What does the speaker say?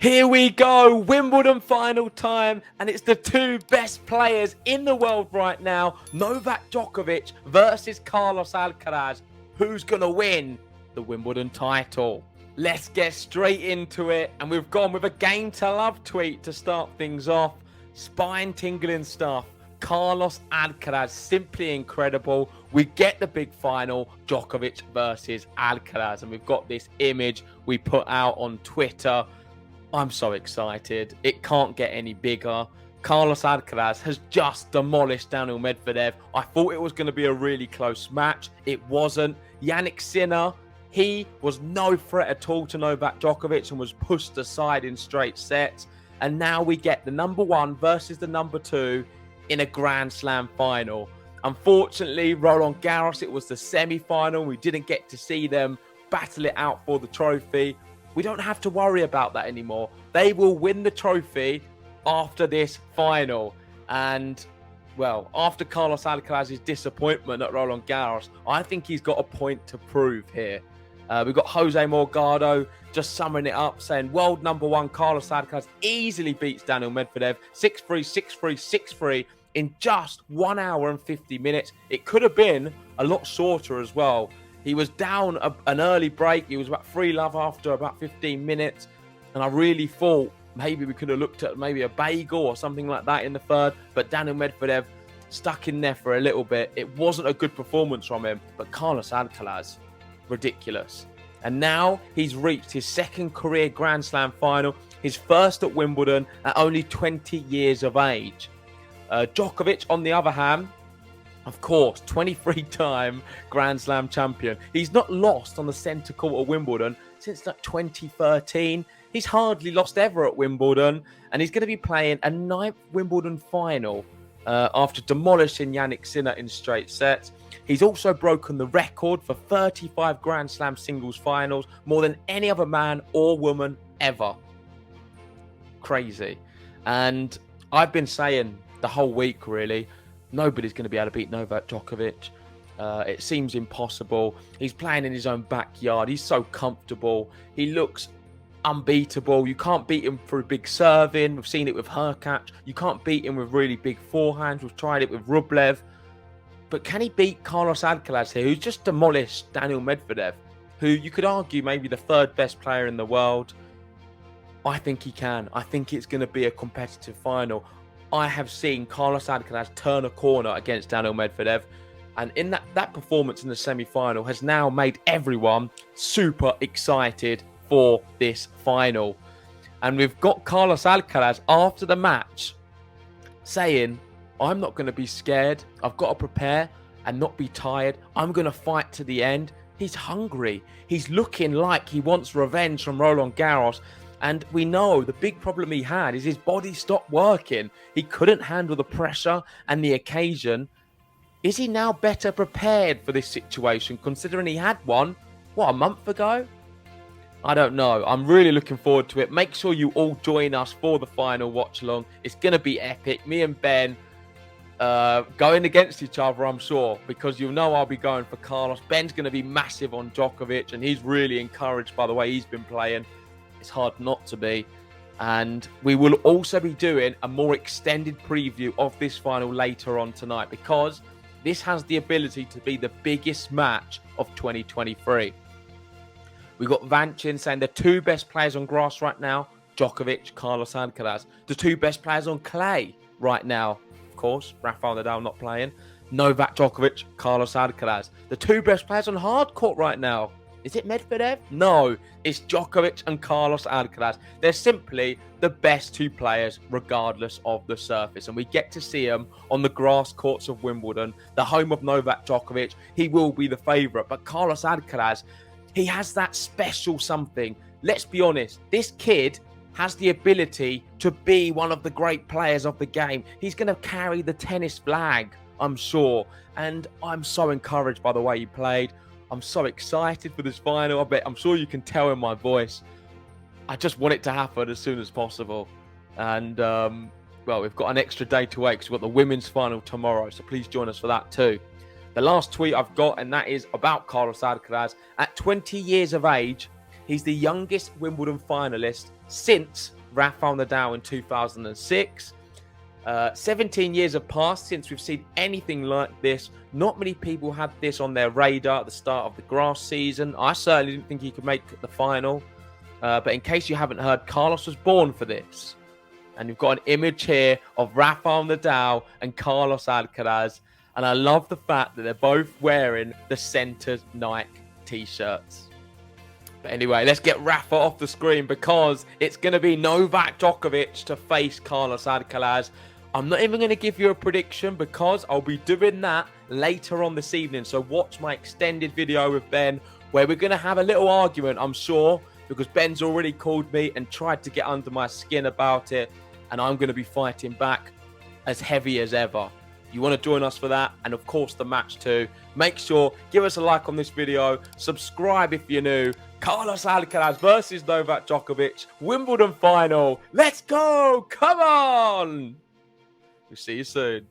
Here we go, Wimbledon final time, and it's the two best players in the world right now, Novak Djokovic versus Carlos Alcaraz. Who's going to win the Wimbledon title? Let's get straight into it, and we've gone with a game to love tweet to start things off. Spine-tingling stuff. Carlos Alcaraz, simply incredible. We get the big final, Djokovic versus Alcaraz, and we've got this image we put out on Twitter. I'm so excited. It can't get any bigger. Carlos Alcaraz has just demolished Daniil Medvedev. I thought it was going to be a really close match. It wasn't. Jannik Sinner, he was no threat at all to Novak Djokovic and was pushed aside in straight sets. And now we get the number one versus the number two in a Grand Slam final. Unfortunately, Roland Garros, it was the semi-final. We didn't get to see them battle it out for the trophy. We don't have to worry about that anymore. They will win the trophy after this final. And, well, after Carlos Alcaraz's disappointment at Roland Garros, I think he's got a point to prove here. We've got Jose Morgado just summing it up, saying world number one Carlos Alcaraz easily beats Daniil Medvedev 6-3, 6-3, 6-3 in just 1 hour and 50 minutes. It could have been a lot shorter as well. He was down an early break. He was about 3-love after about 15 minutes. And I really thought maybe we could have looked at maybe a bagel or something like that in the third. But Daniil Medvedev stuck in there for a little bit. It wasn't a good performance from him. But Carlos Alcaraz, ridiculous. And now he's reached his second career Grand Slam final. His first at Wimbledon at only 20 years of age. Djokovic, on the other hand, of course, 23-time Grand Slam champion. He's not lost on the centre court at Wimbledon since like 2013. He's hardly lost ever at Wimbledon. And he's going to be playing a 9th Wimbledon final after demolishing Jannik Sinner in straight sets. He's also broken the record for 35 Grand Slam singles finals, more than any other man or woman ever. Crazy. And I've been saying the whole week, really, nobody's going to be able to beat Novak Djokovic. It seems impossible. He's playing in his own backyard. He's so comfortable. He looks unbeatable. You can't beat him through big serving. We've seen it with Hurkacz. You can't beat him with really big forehands. We've tried it with Rublev. But can he beat Carlos Alcaraz here, who's just demolished Daniil Medvedev, who you could argue maybe the third best player in the world? I think he can. I think it's going to be a competitive final. I have seen Carlos Alcaraz turn a corner against Daniil Medvedev, and in that performance in the semi-final has now made everyone super excited for this final. And we've got Carlos Alcaraz after the match saying, I'm not going to be scared. I've got to prepare and not be tired. I'm going to fight to the end. He's hungry. He's looking like he wants revenge from Roland Garros. And we know the big problem he had is his body stopped working. He couldn't handle the pressure and the occasion. Is he now better prepared for this situation, considering he had one, a month ago? I don't know. I'm really looking forward to it. Make sure you all join us for the final watch-along. It's going to be epic. Me and Ben going against each other, I'm sure, because you'll know I'll be going for Carlos. Ben's going to be massive on Djokovic, and he's really encouraged by the way he's been playing. It's hard not to be. And we will also be doing a more extended preview of this final later on tonight, because this has the ability to be the biggest match of 2023. We've got Vanchin saying the two best players on grass right now, Djokovic, Carlos Alcaraz. The two best players on clay right now, of course, Rafael Nadal not playing, Novak Djokovic, Carlos Alcaraz. The two best players on hard court right now, is it Medvedev? No, it's Djokovic and Carlos Alcaraz. They're simply the best two players regardless of the surface. And we get to see them on the grass courts of Wimbledon, the home of Novak Djokovic. He will be the favourite. But Carlos Alcaraz, he has that special something. Let's be honest, this kid has the ability to be one of the great players of the game. He's going to carry the tennis flag, I'm sure. And I'm so encouraged by the way he played. I'm so excited for this final. I'm sure you can tell in my voice. I just want it to happen as soon as possible. And, well, we've got an extra day to wait because we've got the women's final tomorrow. So please join us for that too. The last tweet I've got, and that is about Carlos Alcaraz. At 20 years of age, He's the youngest Wimbledon finalist since Rafael Nadal in 2006. 17 years have passed since we've seen anything like this. Not many people had this on their radar at the start of the grass season. I certainly didn't think he could make the final. But in case you haven't heard, Carlos was born for this. And you've got an image here of Rafael Nadal and Carlos Alcaraz. And I love the fact that they're both wearing the centered Nike t-shirts. But anyway, let's get Rafa off the screen because it's going to be Novak Djokovic to face Carlos Alcaraz. I'm not even going to give you a prediction because I'll be doing that later on this evening. So watch my extended video with Ben where we're going to have a little argument, I'm sure, because Ben's already called me and tried to get under my skin about it. And I'm going to be fighting back as heavy as ever. You want to join us for that, and of course the match too. Make sure, give us a like on this video, subscribe if you're new. Carlos Alcaraz versus Novak Djokovic, Wimbledon final. Let's go! Come on! We'll see you soon.